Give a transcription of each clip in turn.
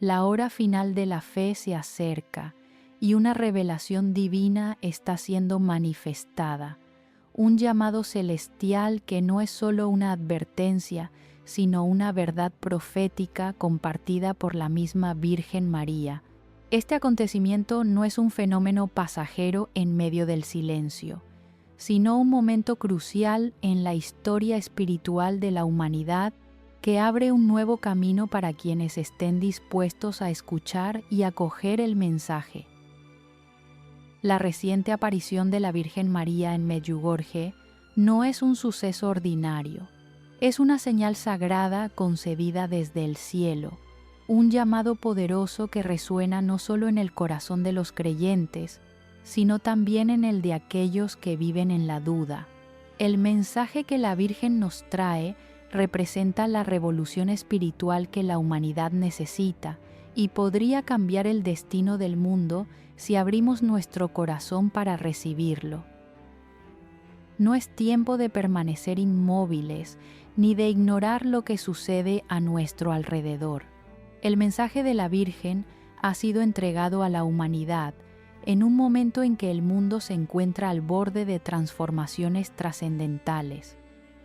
La hora final de la fe se acerca y una revelación divina está siendo manifestada, un llamado celestial que no es solo una advertencia, sino una verdad profética compartida por la misma Virgen María. Este acontecimiento no es un fenómeno pasajero en medio del silencio, sino un momento crucial en la historia espiritual de la humanidad que abre un nuevo camino para quienes estén dispuestos a escuchar y acoger el mensaje. La reciente aparición de la Virgen María en Medjugorje no es un suceso ordinario, es una señal sagrada concedida desde el cielo, un llamado poderoso que resuena no solo en el corazón de los creyentes, sino también en el de aquellos que viven en la duda. El mensaje que la Virgen nos trae representa la revolución espiritual que la humanidad necesita y podría cambiar el destino del mundo si abrimos nuestro corazón para recibirlo. No es tiempo de permanecer inmóviles ni de ignorar lo que sucede a nuestro alrededor. El mensaje de la Virgen ha sido entregado a la humanidad en un momento en que el mundo se encuentra al borde de transformaciones trascendentales.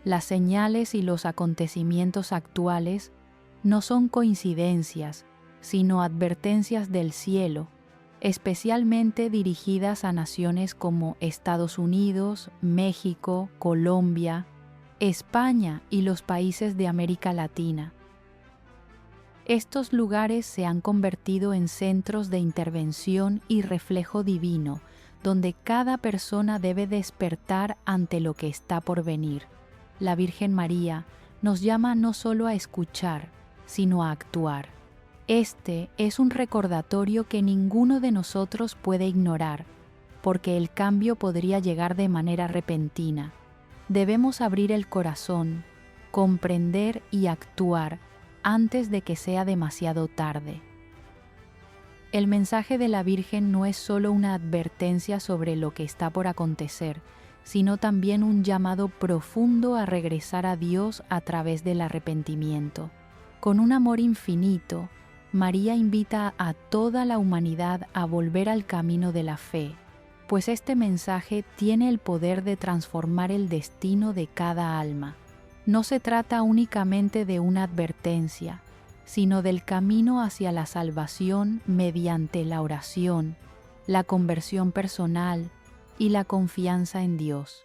Las señales y los acontecimientos actuales no son coincidencias, sino advertencias del cielo, especialmente dirigidas a naciones como Estados Unidos, México, Colombia, España y los países de América Latina. Estos lugares se han convertido en centros de intervención y reflejo divino, donde cada persona debe despertar ante lo que está por venir. La Virgen María nos llama no solo a escuchar, sino a actuar. Este es un recordatorio que ninguno de nosotros puede ignorar, porque el cambio podría llegar de manera repentina. Debemos abrir el corazón, comprender y actuar antes de que sea demasiado tarde. El mensaje de la Virgen no es solo una advertencia sobre lo que está por acontecer, sino también un llamado profundo a regresar a Dios a través del arrepentimiento. Con un amor infinito, María invita a toda la humanidad a volver al camino de la fe, pues este mensaje tiene el poder de transformar el destino de cada alma. No se trata únicamente de una advertencia, sino del camino hacia la salvación mediante la oración, la conversión personal y la confianza en Dios.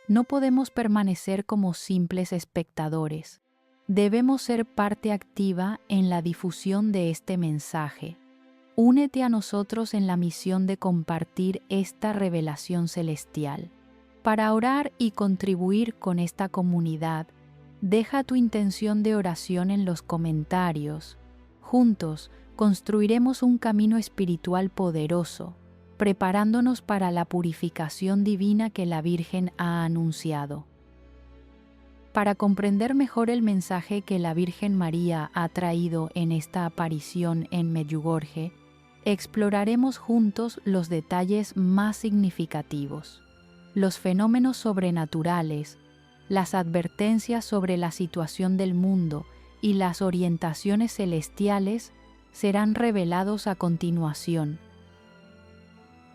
No podemos permanecer como simples espectadores. Debemos ser parte activa en la difusión de este mensaje. Únete a nosotros en la misión de compartir esta revelación celestial. Para orar y contribuir con esta comunidad, deja tu intención de oración en los comentarios. Juntos construiremos un camino espiritual poderoso, preparándonos para la purificación divina que la Virgen ha anunciado. Para comprender mejor el mensaje que la Virgen María ha traído en esta aparición en Medjugorje, exploraremos juntos los detalles más significativos, los fenómenos sobrenaturales, las advertencias sobre la situación del mundo y las orientaciones celestiales serán revelados a continuación.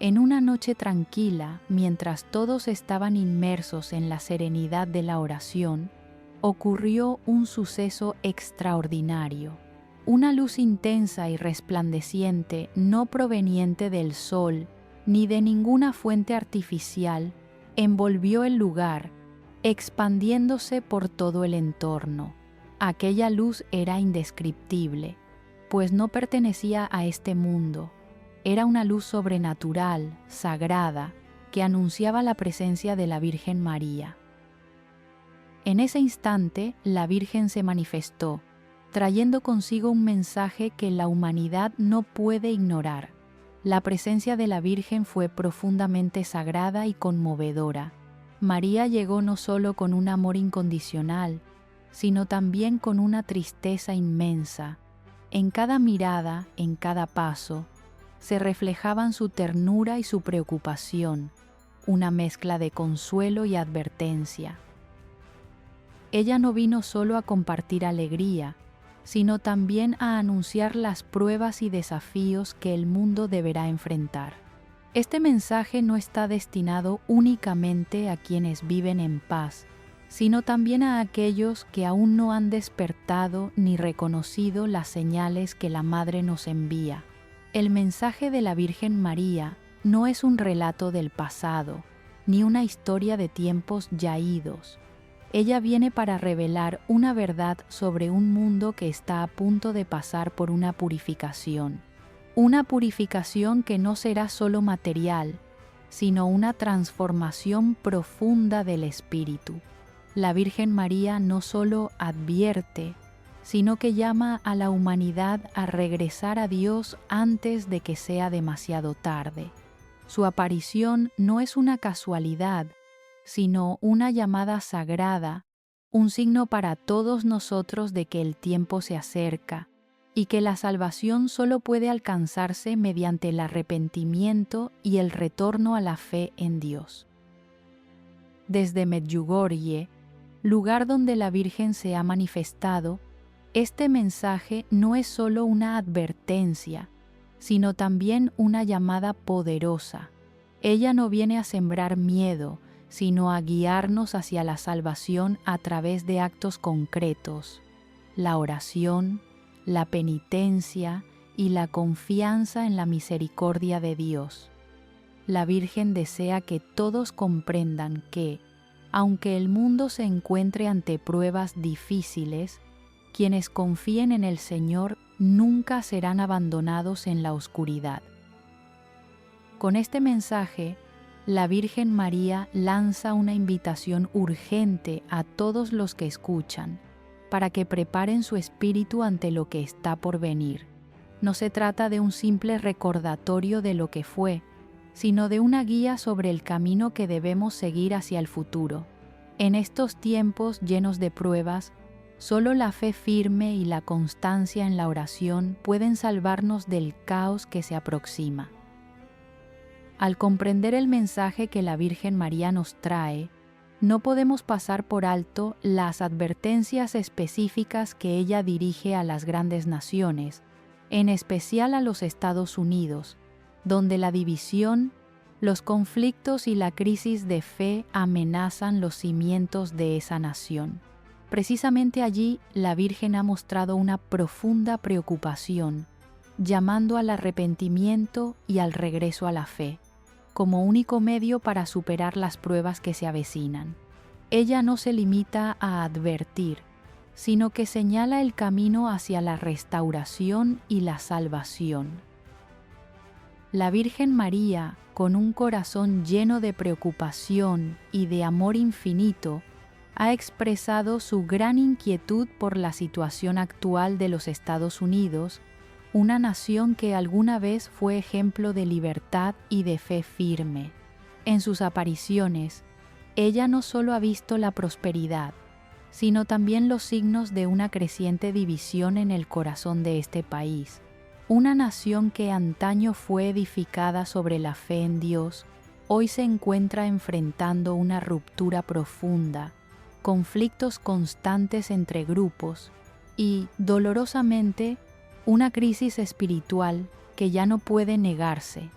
En una noche tranquila, mientras todos estaban inmersos en la serenidad de la oración, ocurrió un suceso extraordinario. Una luz intensa y resplandeciente, no proveniente del sol ni de ninguna fuente artificial, envolvió el lugar, expandiéndose por todo el entorno. Aquella luz era indescriptible, pues no pertenecía a este mundo. Era una luz sobrenatural, sagrada, que anunciaba la presencia de la Virgen María. En ese instante, la Virgen se manifestó, trayendo consigo un mensaje que la humanidad no puede ignorar. La presencia de la Virgen fue profundamente sagrada y conmovedora. María llegó no solo con un amor incondicional, sino también con una tristeza inmensa. En cada mirada, en cada paso, se reflejaban su ternura y su preocupación, una mezcla de consuelo y advertencia. Ella no vino solo a compartir alegría, sino también a anunciar las pruebas y desafíos que el mundo deberá enfrentar. Este mensaje no está destinado únicamente a quienes viven en paz, sino también a aquellos que aún no han despertado ni reconocido las señales que la Madre nos envía. El mensaje de la Virgen María no es un relato del pasado, ni una historia de tiempos ya idos. Ella viene para revelar una verdad sobre un mundo que está a punto de pasar por una purificación que no será solo material, sino una transformación profunda del espíritu. La Virgen María no solo advierte, sino que llama a la humanidad a regresar a Dios antes de que sea demasiado tarde. Su aparición no es una casualidad, sino una llamada sagrada, un signo para todos nosotros de que el tiempo se acerca y que la salvación solo puede alcanzarse mediante el arrepentimiento y el retorno a la fe en Dios. Desde Medjugorje, lugar donde la Virgen se ha manifestado, este mensaje no es solo una advertencia, sino también una llamada poderosa. Ella no viene a sembrar miedo, sino a guiarnos hacia la salvación a través de actos concretos, la oración, la penitencia y la confianza en la misericordia de Dios. La Virgen desea que todos comprendan que, aunque el mundo se encuentre ante pruebas difíciles, quienes confíen en el Señor nunca serán abandonados en la oscuridad. Con este mensaje, la Virgen María lanza una invitación urgente a todos los que escuchan, para que preparen su espíritu ante lo que está por venir. No se trata de un simple recordatorio de lo que fue, sino de una guía sobre el camino que debemos seguir hacia el futuro. En estos tiempos llenos de pruebas, solo la fe firme y la constancia en la oración pueden salvarnos del caos que se aproxima. Al comprender el mensaje que la Virgen María nos trae, no podemos pasar por alto las advertencias específicas que ella dirige a las grandes naciones, en especial a los Estados Unidos, donde la división, los conflictos y la crisis de fe amenazan los cimientos de esa nación. Precisamente allí, la Virgen ha mostrado una profunda preocupación, llamando al arrepentimiento y al regreso a la fe, como único medio para superar las pruebas que se avecinan. Ella no se limita a advertir, sino que señala el camino hacia la restauración y la salvación. La Virgen María, con un corazón lleno de preocupación y de amor infinito, ha expresado su gran inquietud por la situación actual de los Estados Unidos, una nación que alguna vez fue ejemplo de libertad y de fe firme. En sus apariciones, ella no solo ha visto la prosperidad, sino también los signos de una creciente división en el corazón de este país. Una nación que antaño fue edificada sobre la fe en Dios, hoy se encuentra enfrentando una ruptura profunda, conflictos constantes entre grupos y, dolorosamente, una crisis espiritual que ya no puede negarse.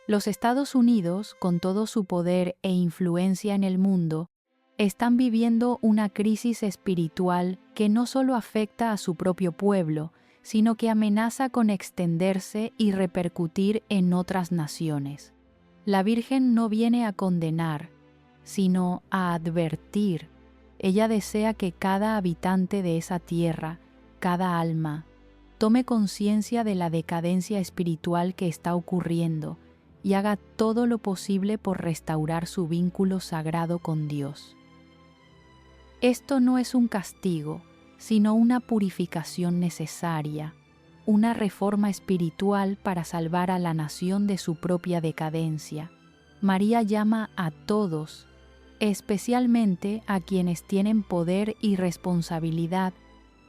Los Estados Unidos, con todo su poder e influencia en el mundo, están viviendo una crisis espiritual que no solo afecta a su propio pueblo, sino que amenaza con extenderse y repercutir en otras naciones. La Virgen no viene a condenar, sino a advertir. Ella desea que cada habitante de esa tierra, cada alma, tome conciencia de la decadencia espiritual que está ocurriendo y haga todo lo posible por restaurar su vínculo sagrado con Dios. Esto no es un castigo, sino una purificación necesaria, una reforma espiritual para salvar a la nación de su propia decadencia. María llama a todos, especialmente a quienes tienen poder y responsabilidad,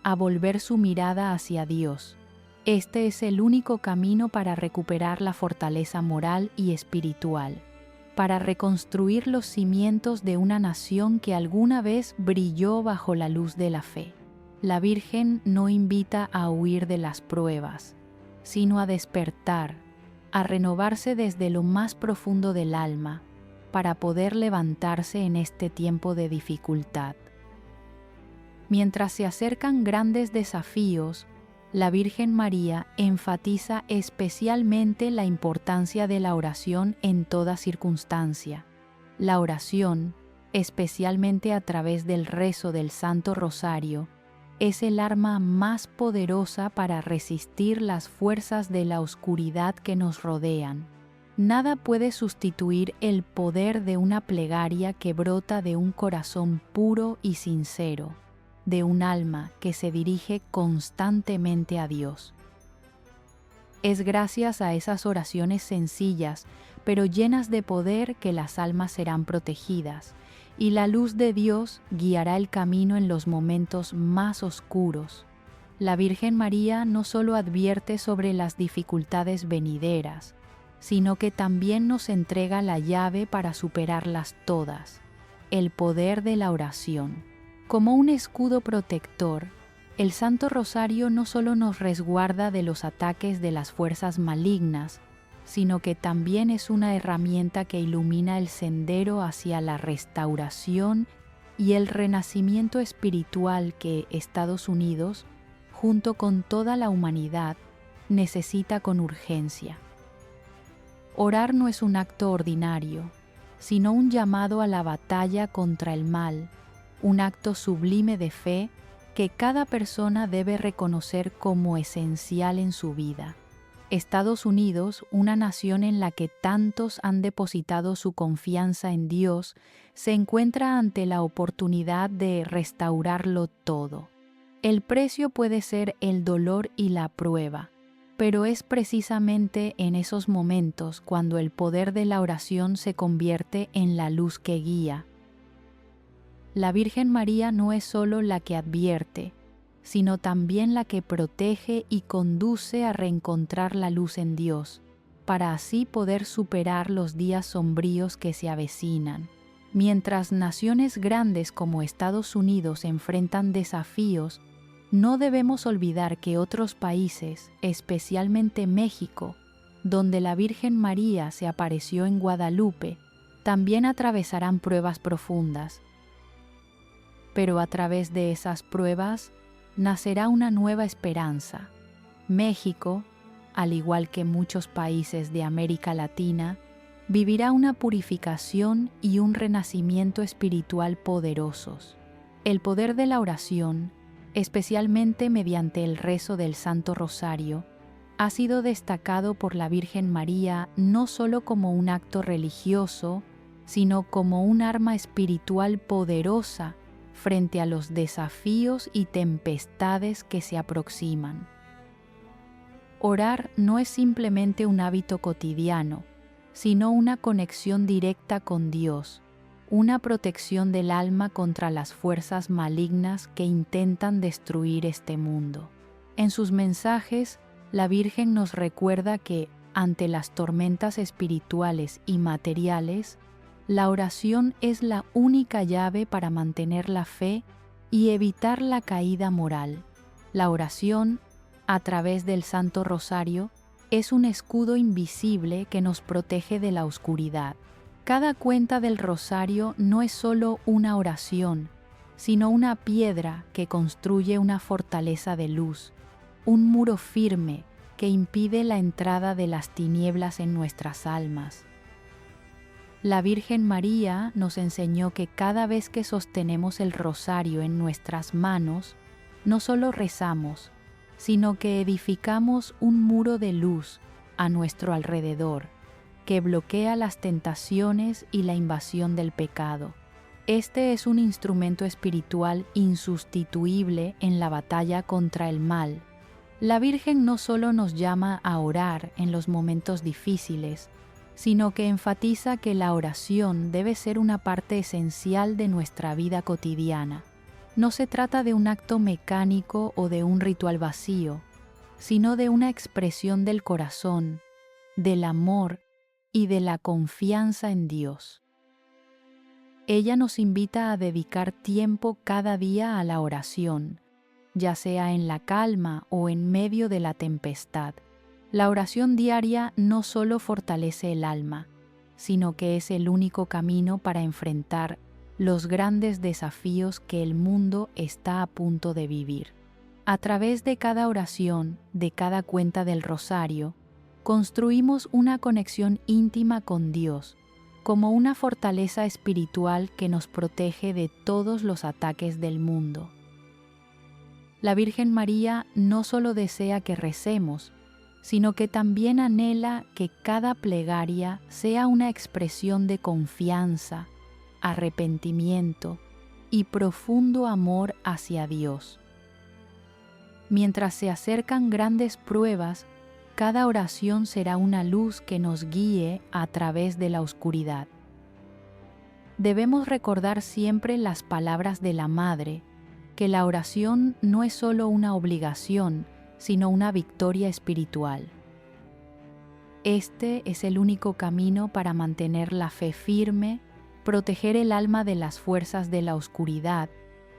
a volver su mirada hacia Dios. Este es el único camino para recuperar la fortaleza moral y espiritual, para reconstruir los cimientos de una nación que alguna vez brilló bajo la luz de la fe. La Virgen no invita a huir de las pruebas, sino a despertar, a renovarse desde lo más profundo del alma, para poder levantarse en este tiempo de dificultad. Mientras se acercan grandes desafíos, la Virgen María enfatiza especialmente la importancia de la oración en toda circunstancia. La oración, especialmente a través del rezo del Santo Rosario, es el arma más poderosa para resistir las fuerzas de la oscuridad que nos rodean. Nada puede sustituir el poder de una plegaria que brota de un corazón puro y sincero, de un alma que se dirige constantemente a Dios. Es gracias a esas oraciones sencillas, pero llenas de poder, que las almas serán protegidas, y la luz de Dios guiará el camino en los momentos más oscuros. La Virgen María no solo advierte sobre las dificultades venideras, sino que también nos entrega la llave para superarlas todas, el poder de la oración. Como un escudo protector, el Santo Rosario no solo nos resguarda de los ataques de las fuerzas malignas, sino que también es una herramienta que ilumina el sendero hacia la restauración y el renacimiento espiritual que Estados Unidos, junto con toda la humanidad, necesita con urgencia. Orar no es un acto ordinario, sino un llamado a la batalla contra el mal, un acto sublime de fe que cada persona debe reconocer como esencial en su vida. Estados Unidos, una nación en la que tantos han depositado su confianza en Dios, se encuentra ante la oportunidad de restaurarlo todo. El precio puede ser el dolor y la prueba, pero es precisamente en esos momentos cuando el poder de la oración se convierte en la luz que guía. La Virgen María no es solo la que advierte, sino también la que protege y conduce a reencontrar la luz en Dios, para así poder superar los días sombríos que se avecinan. Mientras naciones grandes como Estados Unidos enfrentan desafíos, no debemos olvidar que otros países, especialmente México, donde la Virgen María se apareció en Guadalupe, también atravesarán pruebas profundas. Pero a través de esas pruebas, nacerá una nueva esperanza. México, al igual que muchos países de América Latina, vivirá una purificación y un renacimiento espiritual poderosos. El poder de la oración, especialmente mediante el rezo del Santo Rosario, ha sido destacado por la Virgen María no solo como un acto religioso, sino como un arma espiritual poderosa frente a los desafíos y tempestades que se aproximan. Orar no es simplemente un hábito cotidiano, sino una conexión directa con Dios, una protección del alma contra las fuerzas malignas que intentan destruir este mundo. En sus mensajes, la Virgen nos recuerda que, ante las tormentas espirituales y materiales, la oración es la única llave para mantener la fe y evitar la caída moral. La oración, a través del Santo Rosario, es un escudo invisible que nos protege de la oscuridad. Cada cuenta del rosario no es solo una oración, sino una piedra que construye una fortaleza de luz, un muro firme que impide la entrada de las tinieblas en nuestras almas. La Virgen María nos enseñó que cada vez que sostenemos el rosario en nuestras manos, no solo rezamos, sino que edificamos un muro de luz a nuestro alrededor, que bloquea las tentaciones y la invasión del pecado. Este es un instrumento espiritual insustituible en la batalla contra el mal. La Virgen no solo nos llama a orar en los momentos difíciles, sino que enfatiza que la oración debe ser una parte esencial de nuestra vida cotidiana. No se trata de un acto mecánico o de un ritual vacío, sino de una expresión del corazón, del amor y de la confianza en Dios. Ella nos invita a dedicar tiempo cada día a la oración, ya sea en la calma o en medio de la tempestad. La oración diaria no solo fortalece el alma, sino que es el único camino para enfrentar los grandes desafíos que el mundo está a punto de vivir. A través de cada oración, de cada cuenta del rosario, construimos una conexión íntima con Dios, como una fortaleza espiritual que nos protege de todos los ataques del mundo. La Virgen María no solo desea que recemos, sino que también anhela que cada plegaria sea una expresión de confianza, arrepentimiento y profundo amor hacia Dios. Mientras se acercan grandes pruebas, cada oración será una luz que nos guíe a través de la oscuridad. Debemos recordar siempre las palabras de la Madre, que la oración no es solo una obligación, sino una victoria espiritual. Este es el único camino para mantener la fe firme, proteger el alma de las fuerzas de la oscuridad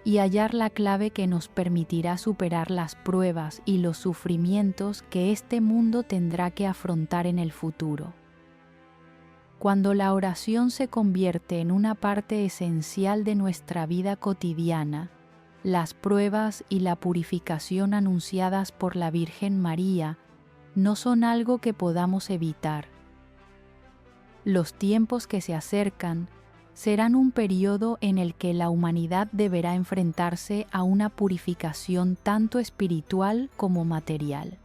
y hallar la clave que nos permitirá superar las pruebas y los sufrimientos que este mundo tendrá que afrontar en el futuro. Cuando la oración se convierte en una parte esencial de nuestra vida cotidiana, las pruebas y la purificación anunciadas por la Virgen María no son algo que podamos evitar. Los tiempos que se acercan serán un periodo en el que la humanidad deberá enfrentarse a una purificación tanto espiritual como material.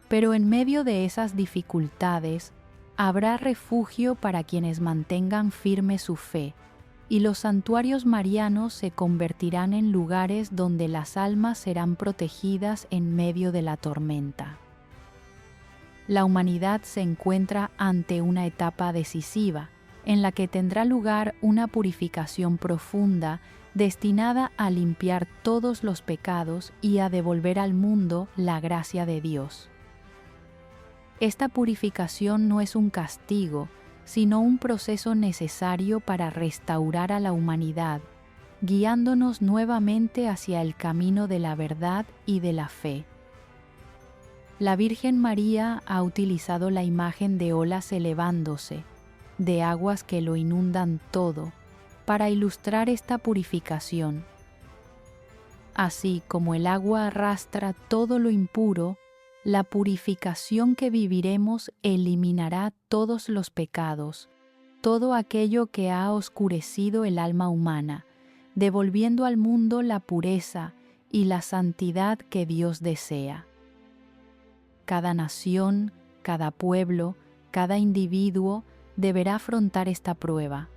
Pero en medio de esas dificultades, habrá refugio para quienes mantengan firme su fe, y los santuarios marianos se convertirán en lugares donde las almas serán protegidas en medio de la tormenta. La humanidad se encuentra ante una etapa decisiva, en la que tendrá lugar una purificación profunda destinada a limpiar todos los pecados y a devolver al mundo la gracia de Dios. Esta purificación no es un castigo, sino un proceso necesario para restaurar a la humanidad, guiándonos nuevamente hacia el camino de la verdad y de la fe. La Virgen María ha utilizado la imagen de olas elevándose, de aguas que lo inundan todo, para ilustrar esta purificación. Así como el agua arrastra todo lo impuro, la purificación que viviremos eliminará todos los pecados, todo aquello que ha oscurecido el alma humana, devolviendo al mundo la pureza y la santidad que Dios desea. Cada nación, cada pueblo, cada individuo deberá afrontar esta prueba.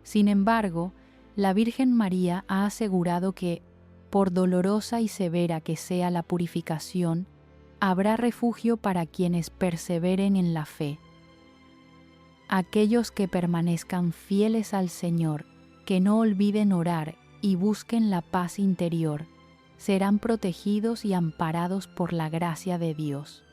Sin embargo, la Virgen María ha asegurado que, por dolorosa y severa que sea la purificación, habrá refugio para quienes perseveren en la fe. Aquellos que permanezcan fieles al Señor, que no olviden orar y busquen la paz interior, serán protegidos y amparados por la gracia de Dios.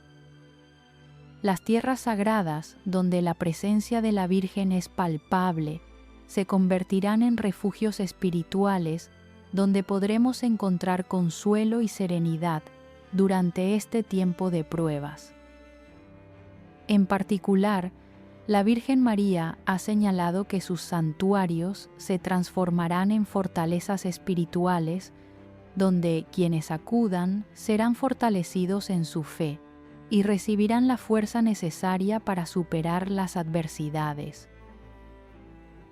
Las tierras sagradas, donde la presencia de la Virgen es palpable, se convertirán en refugios espirituales donde podremos encontrar consuelo y serenidad durante este tiempo de pruebas. En particular, la Virgen María ha señalado que sus santuarios se transformarán en fortalezas espirituales donde quienes acudan serán fortalecidos en su fe y recibirán la fuerza necesaria para superar las adversidades.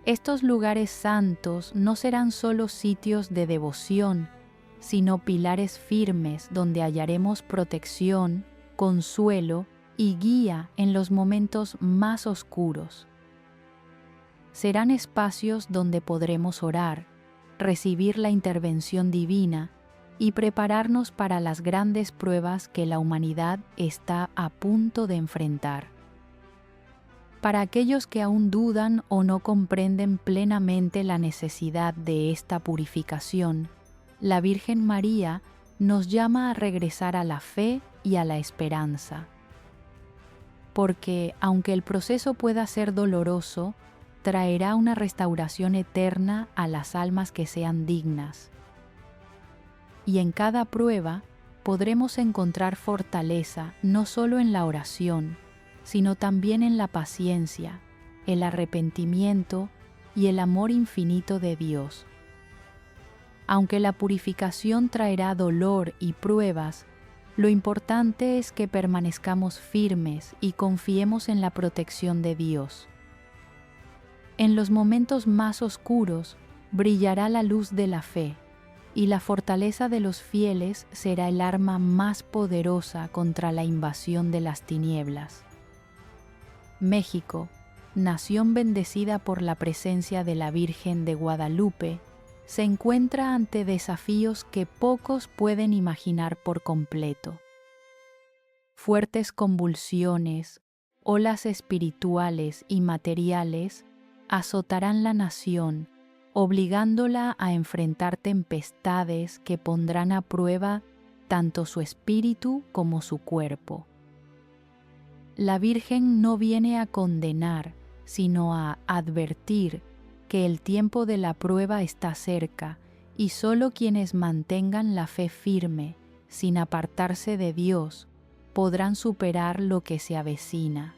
Estos lugares santos no serán solo sitios de devoción, sino pilares firmes donde hallaremos protección, consuelo y guía en los momentos más oscuros. Serán espacios donde podremos orar, recibir la intervención divina y prepararnos para las grandes pruebas que la humanidad está a punto de enfrentar. Para aquellos que aún dudan o no comprenden plenamente la necesidad de esta purificación, la Virgen María nos llama a regresar a la fe y a la esperanza. Porque, aunque el proceso pueda ser doloroso, traerá una restauración eterna a las almas que sean dignas. y en cada prueba podremos encontrar fortaleza no solo en la oración, sino también en la paciencia, el arrepentimiento y el amor infinito de Dios. Aunque la purificación traerá dolor y pruebas, lo importante es que permanezcamos firmes y confiemos en la protección de Dios. En los momentos más oscuros brillará la luz de la fe, y la fortaleza de los fieles será el arma más poderosa contra la invasión de las tinieblas. México, nación bendecida por la presencia de la Virgen de Guadalupe, se encuentra ante desafíos que pocos pueden imaginar por completo. Fuertes convulsiones, olas espirituales y materiales azotarán la nación, obligándola a enfrentar tempestades que pondrán a prueba tanto su espíritu como su cuerpo. La Virgen no viene a condenar, sino a advertir que el tiempo de la prueba está cerca y solo quienes mantengan la fe firme, sin apartarse de Dios, podrán superar lo que se avecina.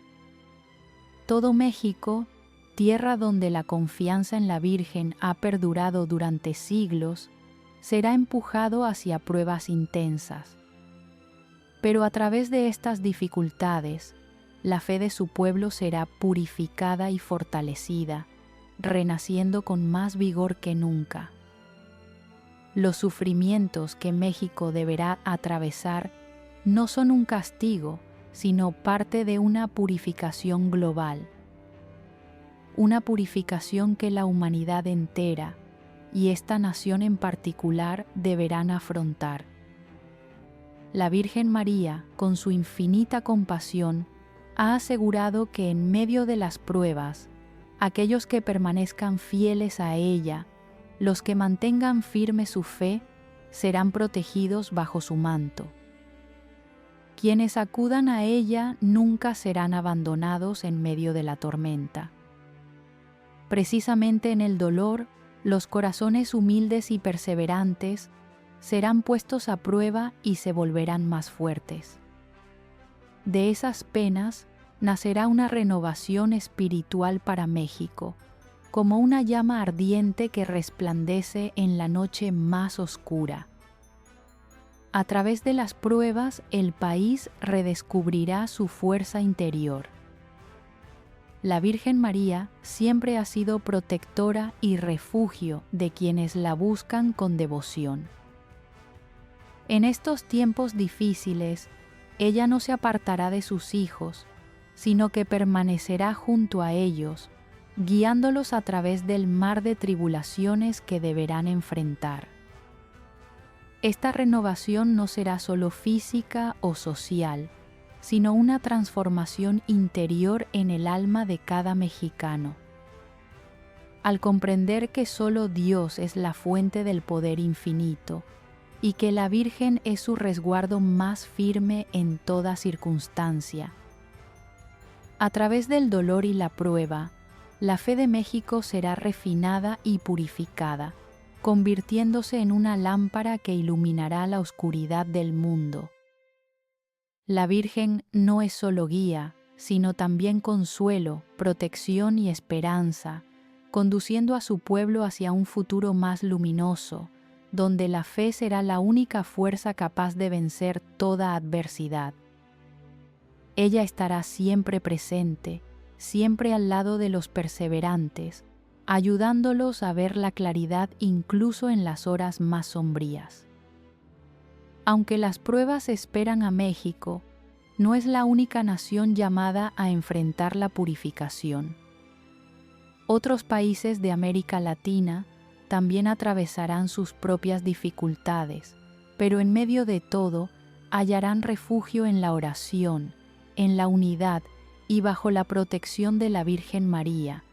Todo México, tierra donde la confianza en la Virgen ha perdurado durante siglos, será empujado hacia pruebas intensas. Pero a través de estas dificultades, la fe de su pueblo será purificada y fortalecida, renaciendo con más vigor que nunca. Los sufrimientos que México deberá atravesar no son un castigo, sino parte de una purificación global. Una purificación que la humanidad entera, y esta nación en particular, deberán afrontar. La Virgen María, con su infinita compasión, ha asegurado que en medio de las pruebas, aquellos que permanezcan fieles a ella, los que mantengan firme su fe, serán protegidos bajo su manto. Quienes acudan a ella nunca serán abandonados en medio de la tormenta. Precisamente en el dolor, los corazones humildes y perseverantes serán puestos a prueba y se volverán más fuertes. De esas penas nacerá una renovación espiritual para México, como una llama ardiente que resplandece en la noche más oscura. A través de las pruebas, el país redescubrirá su fuerza interior. La Virgen María siempre ha sido protectora y refugio de quienes la buscan con devoción. En estos tiempos difíciles, ella no se apartará de sus hijos, sino que permanecerá junto a ellos, guiándolos a través del mar de tribulaciones que deberán enfrentar. Esta renovación no será solo física o social, sino una transformación interior en el alma de cada mexicano. Al comprender que solo Dios es la fuente del poder infinito y que la Virgen es su resguardo más firme en toda circunstancia, a través del dolor y la prueba, la fe de México será refinada y purificada, convirtiéndose en una lámpara que iluminará la oscuridad del mundo. La Virgen no es solo guía, sino también consuelo, protección y esperanza, conduciendo a su pueblo hacia un futuro más luminoso, donde la fe será la única fuerza capaz de vencer toda adversidad. Ella estará siempre presente, siempre al lado de los perseverantes, ayudándolos a ver la claridad incluso en las horas más sombrías. Aunque las pruebas esperan a México, no es la única nación llamada a enfrentar la purificación. Otros países de América Latina también atravesarán sus propias dificultades, pero en medio de todo hallarán refugio en la oración, en la unidad y bajo la protección de la Virgen María.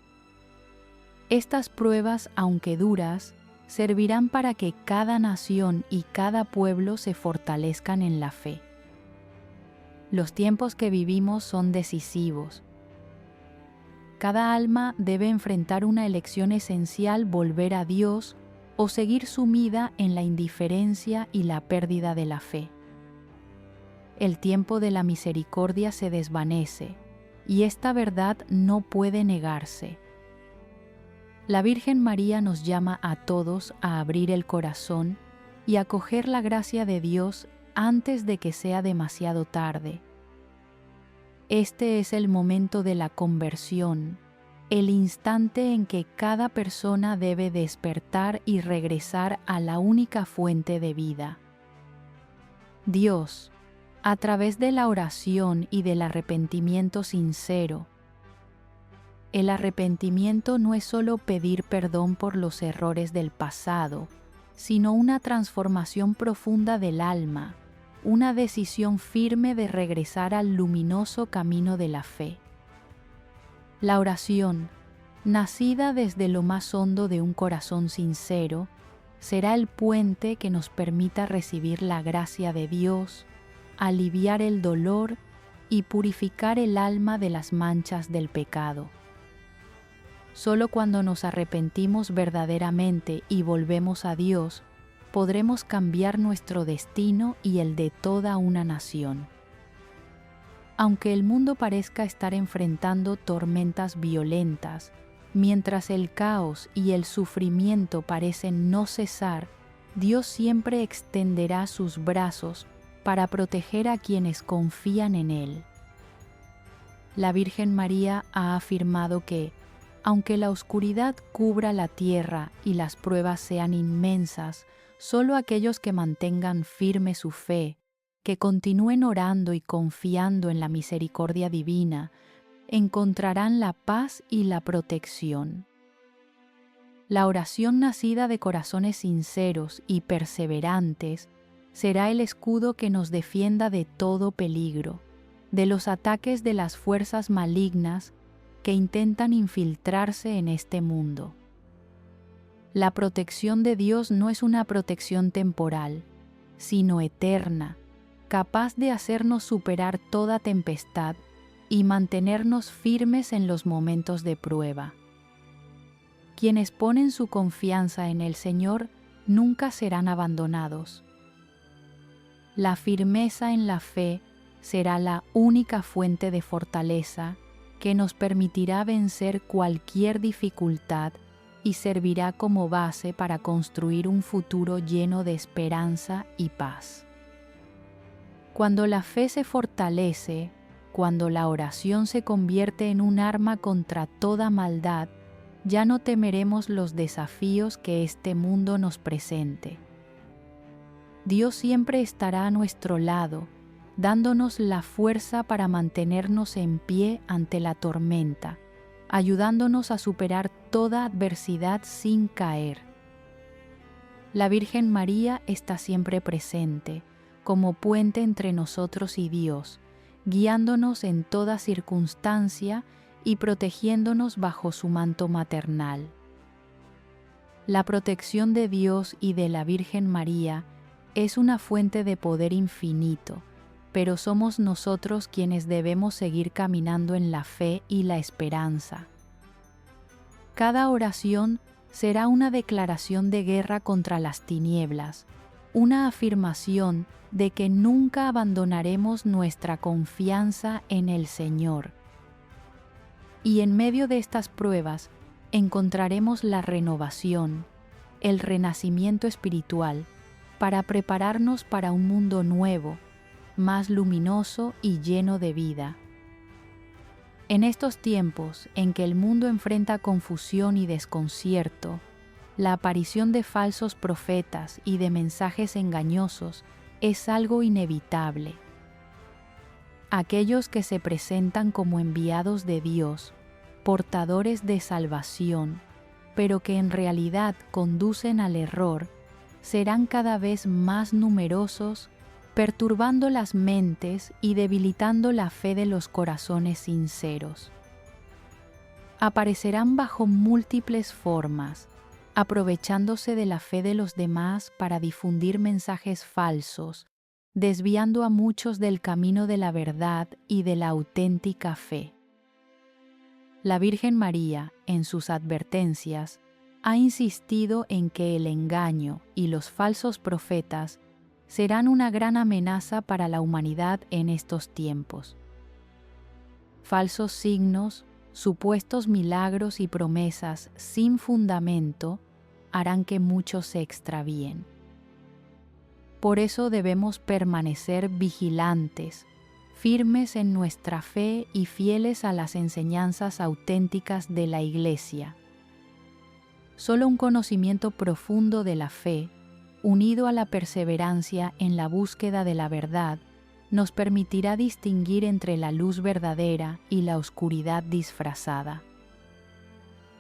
Estas pruebas, aunque duras, servirán para que cada nación y cada pueblo se fortalezcan en la fe. Los tiempos que vivimos son decisivos. Cada alma debe enfrentar una elección esencial: volver a Dios o seguir sumida en la indiferencia y la pérdida de la fe. El tiempo de la misericordia se desvanece, y esta verdad no puede negarse. La Virgen María nos llama a todos a abrir el corazón y acoger la gracia de Dios antes de que sea demasiado tarde. Este es el momento de la conversión, el instante en que cada persona debe despertar y regresar a la única fuente de vida. Dios, a través de la oración y del arrepentimiento sincero. El arrepentimiento no es solo pedir perdón por los errores del pasado, sino una transformación profunda del alma, una decisión firme de regresar al luminoso camino de la fe. La oración, nacida desde lo más hondo de un corazón sincero, será el puente que nos permita recibir la gracia de Dios, aliviar el dolor y purificar el alma de las manchas del pecado. Solo cuando nos arrepentimos verdaderamente y volvemos a Dios, podremos cambiar nuestro destino y el de toda una nación. Aunque el mundo parezca estar enfrentando tormentas violentas, mientras el caos y el sufrimiento parecen no cesar, Dios siempre extenderá sus brazos para proteger a quienes confían en Él. La Virgen María ha afirmado que, aunque la oscuridad cubra la tierra y las pruebas sean inmensas, solo aquellos que mantengan firme su fe, que continúen orando y confiando en la misericordia divina, encontrarán la paz y la protección. La oración nacida de corazones sinceros y perseverantes será el escudo que nos defienda de todo peligro, de los ataques de las fuerzas malignas que intentan infiltrarse en este mundo. La protección de Dios no es una protección temporal, sino eterna, capaz de hacernos superar toda tempestad y mantenernos firmes en los momentos de prueba. Quienes ponen su confianza en el Señor nunca serán abandonados. La firmeza en la fe será la única fuente de fortaleza que nos permitirá vencer cualquier dificultad y servirá como base para construir un futuro lleno de esperanza y paz. Cuando la fe se fortalece, cuando la oración se convierte en un arma contra toda maldad, ya no temeremos los desafíos que este mundo nos presente. Dios siempre estará a nuestro lado, dándonos la fuerza para mantenernos en pie ante la tormenta, ayudándonos a superar toda adversidad sin caer. La Virgen María está siempre presente, como puente entre nosotros y Dios, guiándonos en toda circunstancia y protegiéndonos bajo su manto maternal. La protección de Dios y de la Virgen María es una fuente de poder infinito, pero somos nosotros quienes debemos seguir caminando en la fe y la esperanza. Cada oración será una declaración de guerra contra las tinieblas, una afirmación de que nunca abandonaremos nuestra confianza en el Señor. Y en medio de estas pruebas encontraremos la renovación, el renacimiento espiritual, para prepararnos para un mundo nuevo, más luminoso y lleno de vida. En estos tiempos en que el mundo enfrenta confusión y desconcierto, la aparición de falsos profetas y de mensajes engañosos es algo inevitable. Aquellos que se presentan como enviados de Dios, portadores de salvación, pero que en realidad conducen al error, serán cada vez más numerosos, perturbando las mentes y debilitando la fe de los corazones sinceros. Aparecerán bajo múltiples formas, aprovechándose de la fe de los demás para difundir mensajes falsos, desviando a muchos del camino de la verdad y de la auténtica fe. La Virgen María, en sus advertencias, ha insistido en que el engaño y los falsos profetas serán una gran amenaza para la humanidad en estos tiempos. Falsos signos, supuestos milagros y promesas sin fundamento harán que muchos se extravíen. Por eso debemos permanecer vigilantes, firmes en nuestra fe y fieles a las enseñanzas auténticas de la Iglesia. Solo un conocimiento profundo de la fe, unido a la perseverancia en la búsqueda de la verdad, nos permitirá distinguir entre la luz verdadera y la oscuridad disfrazada.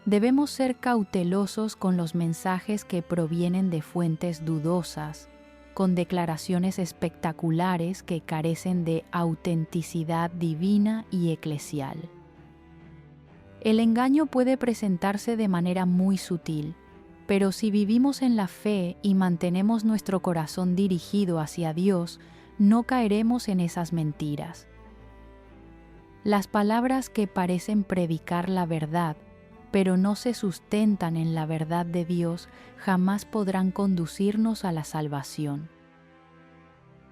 Debemos ser cautelosos con los mensajes que provienen de fuentes dudosas, con declaraciones espectaculares que carecen de autenticidad divina y eclesial. El engaño puede presentarse de manera muy sutil, pero si vivimos en la fe y mantenemos nuestro corazón dirigido hacia Dios, no caeremos en esas mentiras. Las palabras que parecen predicar la verdad, pero no se sustentan en la verdad de Dios, jamás podrán conducirnos a la salvación.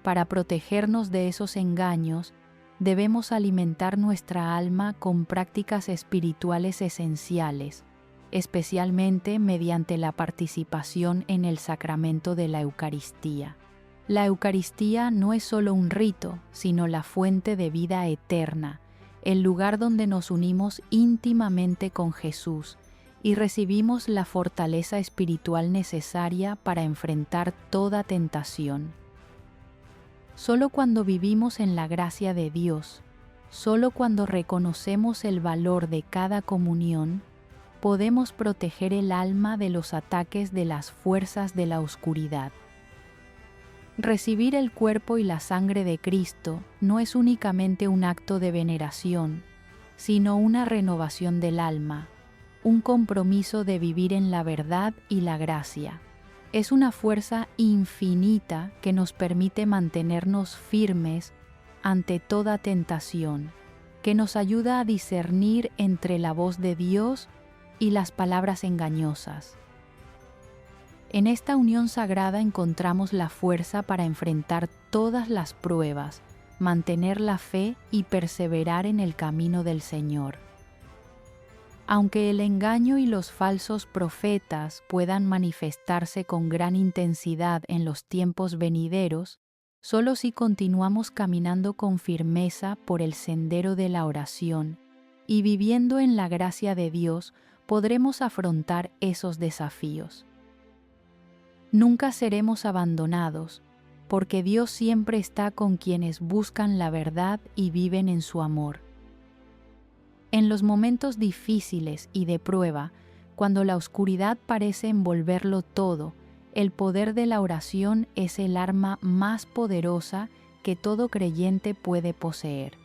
Para protegernos de esos engaños, debemos alimentar nuestra alma con prácticas espirituales esenciales, especialmente mediante la participación en el sacramento de la Eucaristía. La Eucaristía no es solo un rito, sino la fuente de vida eterna, el lugar donde nos unimos íntimamente con Jesús y recibimos la fortaleza espiritual necesaria para enfrentar toda tentación. Solo cuando vivimos en la gracia de Dios, solo cuando reconocemos el valor de cada comunión, podemos proteger el alma de los ataques de las fuerzas de la oscuridad. Recibir el cuerpo y la sangre de Cristo no es únicamente un acto de veneración, sino una renovación del alma, un compromiso de vivir en la verdad y la gracia. Es una fuerza infinita que nos permite mantenernos firmes ante toda tentación, que nos ayuda a discernir entre la voz de Dios y las palabras engañosas. En esta unión sagrada encontramos la fuerza para enfrentar todas las pruebas, mantener la fe y perseverar en el camino del Señor. Aunque el engaño y los falsos profetas puedan manifestarse con gran intensidad en los tiempos venideros, solo si continuamos caminando con firmeza por el sendero de la oración y viviendo en la gracia de Dios, podremos afrontar esos desafíos. Nunca seremos abandonados, porque Dios siempre está con quienes buscan la verdad y viven en su amor. En los momentos difíciles y de prueba, cuando la oscuridad parece envolverlo todo, el poder de la oración es el arma más poderosa que todo creyente puede poseer.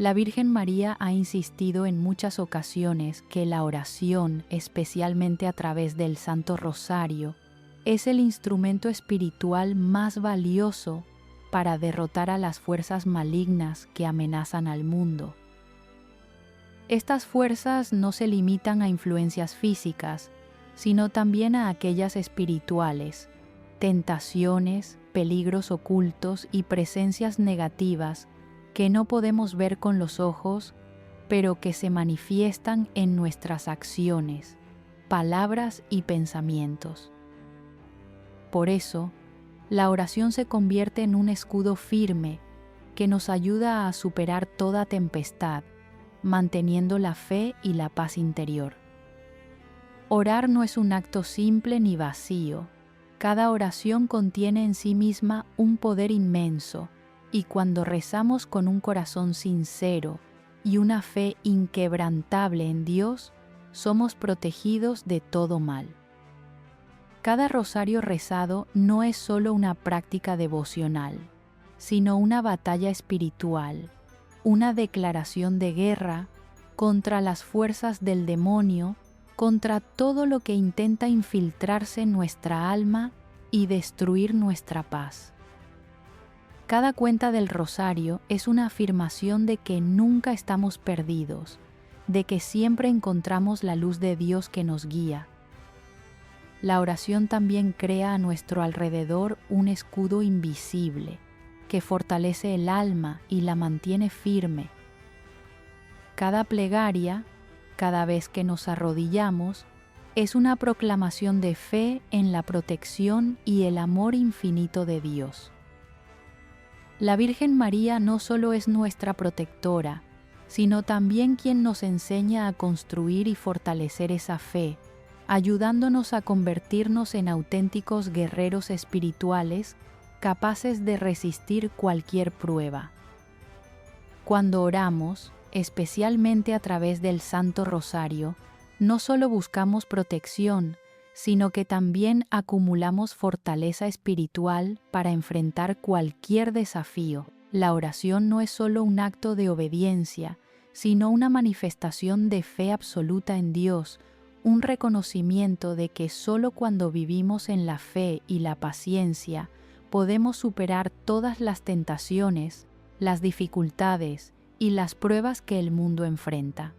La Virgen María ha insistido en muchas ocasiones que la oración, especialmente a través del Santo Rosario, es el instrumento espiritual más valioso para derrotar a las fuerzas malignas que amenazan al mundo. Estas fuerzas no se limitan a influencias físicas, sino también a aquellas espirituales, tentaciones, peligros ocultos y presencias negativas que no podemos ver con los ojos, pero que se manifiestan en nuestras acciones, palabras y pensamientos. Por eso, la oración se convierte en un escudo firme que nos ayuda a superar toda tempestad, manteniendo la fe y la paz interior. Orar no es un acto simple ni vacío. Cada oración contiene en sí misma un poder inmenso, y cuando rezamos con un corazón sincero y una fe inquebrantable en Dios, somos protegidos de todo mal. Cada rosario rezado no es solo una práctica devocional, sino una batalla espiritual, una declaración de guerra contra las fuerzas del demonio, contra todo lo que intenta infiltrarse en nuestra alma y destruir nuestra paz. Cada cuenta del rosario es una afirmación de que nunca estamos perdidos, de que siempre encontramos la luz de Dios que nos guía. La oración también crea a nuestro alrededor un escudo invisible que fortalece el alma y la mantiene firme. Cada plegaria, cada vez que nos arrodillamos, es una proclamación de fe en la protección y el amor infinito de Dios. La Virgen María no solo es nuestra protectora, sino también quien nos enseña a construir y fortalecer esa fe, ayudándonos a convertirnos en auténticos guerreros espirituales capaces de resistir cualquier prueba. Cuando oramos, especialmente a través del Santo Rosario, no solo buscamos protección, sino que también acumulamos fortaleza espiritual para enfrentar cualquier desafío. La oración no es solo un acto de obediencia, sino una manifestación de fe absoluta en Dios, un reconocimiento de que solo cuando vivimos en la fe y la paciencia podemos superar todas las tentaciones, las dificultades y las pruebas que el mundo enfrenta.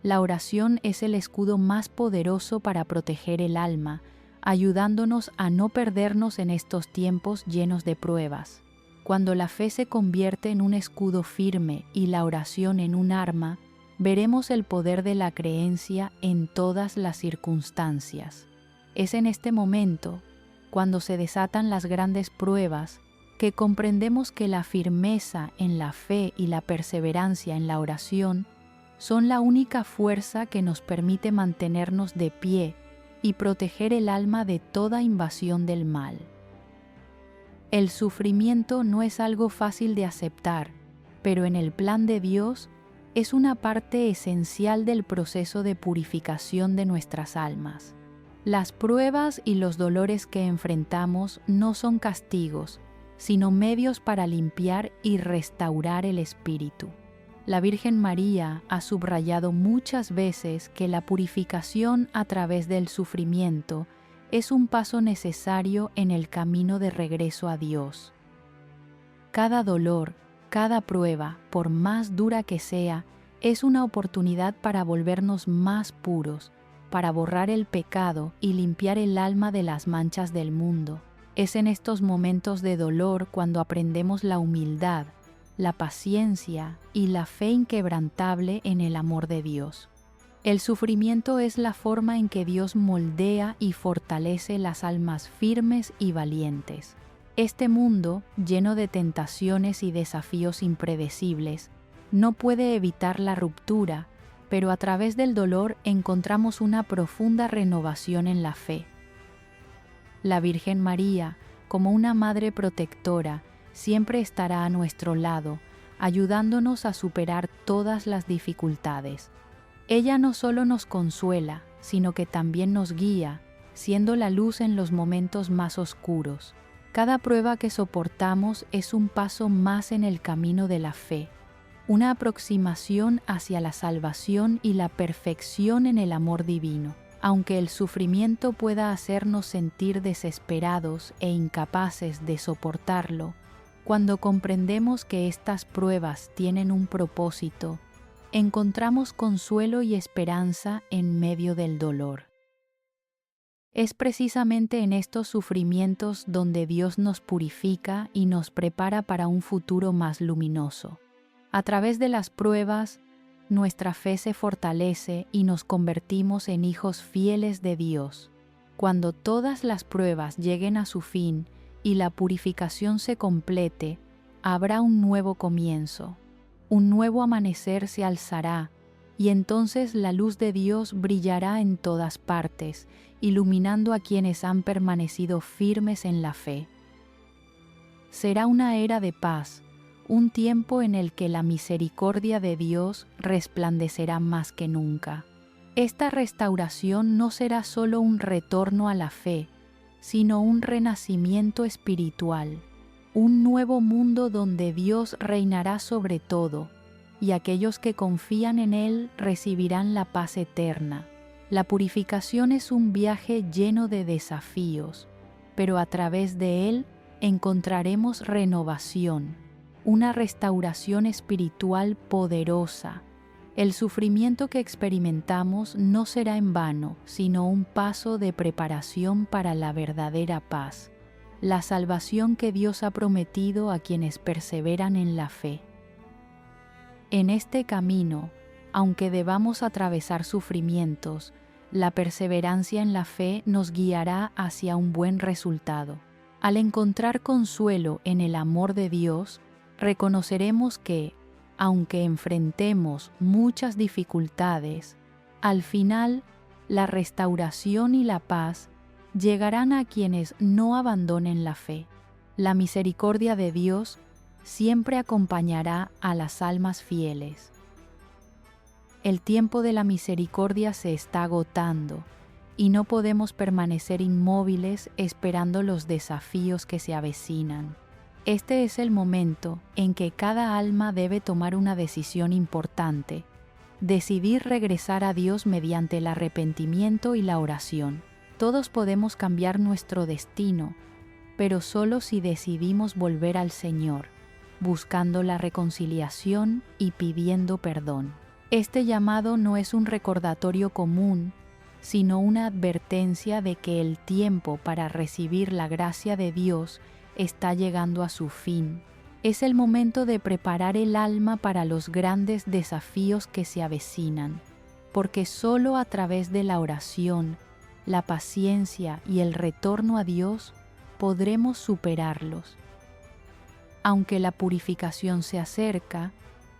La oración es el escudo más poderoso para proteger el alma, ayudándonos a no perdernos en estos tiempos llenos de pruebas. Cuando la fe se convierte en un escudo firme y la oración en un arma, veremos el poder de la creencia en todas las circunstancias. Es en este momento, cuando se desatan las grandes pruebas, que comprendemos que la firmeza en la fe y la perseverancia en la oración son la única fuerza que nos permite mantenernos de pie y proteger el alma de toda invasión del mal. El sufrimiento no es algo fácil de aceptar, pero en el plan de Dios es una parte esencial del proceso de purificación de nuestras almas. Las pruebas y los dolores que enfrentamos no son castigos, sino medios para limpiar y restaurar el espíritu. La Virgen María ha subrayado muchas veces que la purificación a través del sufrimiento es un paso necesario en el camino de regreso a Dios. Cada dolor, cada prueba, por más dura que sea, es una oportunidad para volvernos más puros, para borrar el pecado y limpiar el alma de las manchas del mundo. Es en estos momentos de dolor cuando aprendemos la humildad, la paciencia y la fe inquebrantable en el amor de Dios. El sufrimiento es la forma en que Dios moldea y fortalece las almas firmes y valientes. Este mundo, lleno de tentaciones y desafíos impredecibles, no puede evitar la ruptura, pero a través del dolor encontramos una profunda renovación en la fe. La Virgen María, como una madre protectora, siempre estará a nuestro lado, ayudándonos a superar todas las dificultades. Ella no solo nos consuela, sino que también nos guía, siendo la luz en los momentos más oscuros. Cada prueba que soportamos es un paso más en el camino de la fe, una aproximación hacia la salvación y la perfección en el amor divino. Aunque el sufrimiento pueda hacernos sentir desesperados e incapaces de soportarlo, cuando comprendemos que estas pruebas tienen un propósito, encontramos consuelo y esperanza en medio del dolor. Es precisamente en estos sufrimientos donde Dios nos purifica y nos prepara para un futuro más luminoso. A través de las pruebas, nuestra fe se fortalece y nos convertimos en hijos fieles de Dios. Cuando todas las pruebas lleguen a su fin y la purificación se complete, habrá un nuevo comienzo. Un nuevo amanecer se alzará, y entonces la luz de Dios brillará en todas partes, iluminando a quienes han permanecido firmes en la fe. Será una era de paz, un tiempo en el que la misericordia de Dios resplandecerá más que nunca. Esta restauración no será solo un retorno a la fe, sino un renacimiento espiritual, un nuevo mundo donde Dios reinará sobre todo, y aquellos que confían en Él recibirán la paz eterna. La purificación es un viaje lleno de desafíos, pero a través de él encontraremos renovación, una restauración espiritual poderosa, El sufrimiento que experimentamos no será en vano, sino un paso de preparación para la verdadera paz, la salvación que Dios ha prometido a quienes perseveran en la fe. En este camino, aunque debamos atravesar sufrimientos, la perseverancia en la fe nos guiará hacia un buen resultado. Al encontrar consuelo en el amor de Dios, reconoceremos que, aunque enfrentemos muchas dificultades, al final la restauración y la paz llegarán a quienes no abandonen la fe. La misericordia de Dios siempre acompañará a las almas fieles. El tiempo de la misericordia se está agotando y no podemos permanecer inmóviles esperando los desafíos que se avecinan. Este es el momento en que cada alma debe tomar una decisión importante, decidir regresar a Dios mediante el arrepentimiento y la oración. Todos podemos cambiar nuestro destino, pero solo si decidimos volver al Señor, buscando la reconciliación y pidiendo perdón. Este llamado no es un recordatorio común, sino una advertencia de que el tiempo para recibir la gracia de Dios está llegando a su fin. Es el momento de preparar el alma para los grandes desafíos que se avecinan, porque solo a través de la oración, la paciencia y el retorno a Dios podremos superarlos. Aunque la purificación se acerca,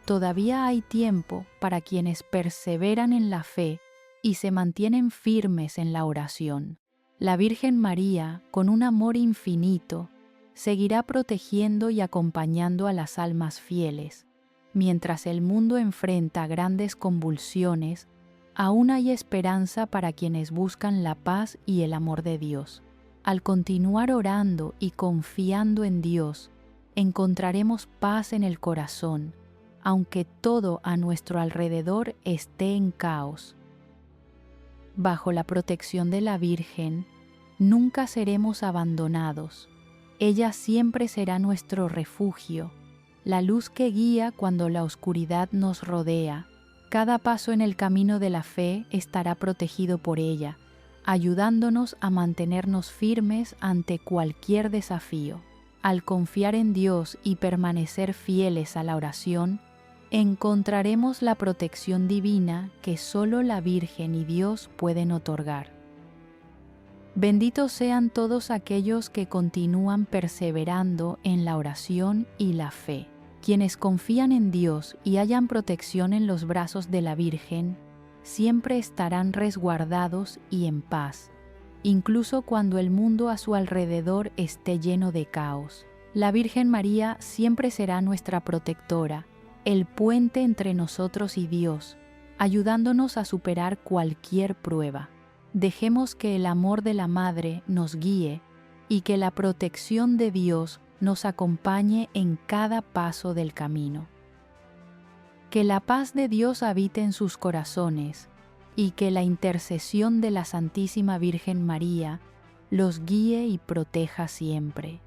todavía hay tiempo para quienes perseveran en la fe y se mantienen firmes en la oración. La Virgen María, con un amor infinito, seguirá protegiendo y acompañando a las almas fieles. Mientras el mundo enfrenta grandes convulsiones, aún hay esperanza para quienes buscan la paz y el amor de Dios. Al continuar orando y confiando en Dios, encontraremos paz en el corazón, aunque todo a nuestro alrededor esté en caos. Bajo la protección de la Virgen, nunca seremos abandonados. Ella siempre será nuestro refugio, la luz que guía cuando la oscuridad nos rodea. Cada paso en el camino de la fe estará protegido por ella, ayudándonos a mantenernos firmes ante cualquier desafío. Al confiar en Dios y permanecer fieles a la oración, encontraremos la protección divina que solo la Virgen y Dios pueden otorgar. Benditos sean todos aquellos que continúan perseverando en la oración y la fe. Quienes confían en Dios y hallan protección en los brazos de la Virgen, siempre estarán resguardados y en paz, incluso cuando el mundo a su alrededor esté lleno de caos. La Virgen María siempre será nuestra protectora, el puente entre nosotros y Dios, ayudándonos a superar cualquier prueba. Dejemos que el amor de la Madre nos guíe y que la protección de Dios nos acompañe en cada paso del camino. Que la paz de Dios habite en sus corazones y que la intercesión de la Santísima Virgen María los guíe y proteja siempre.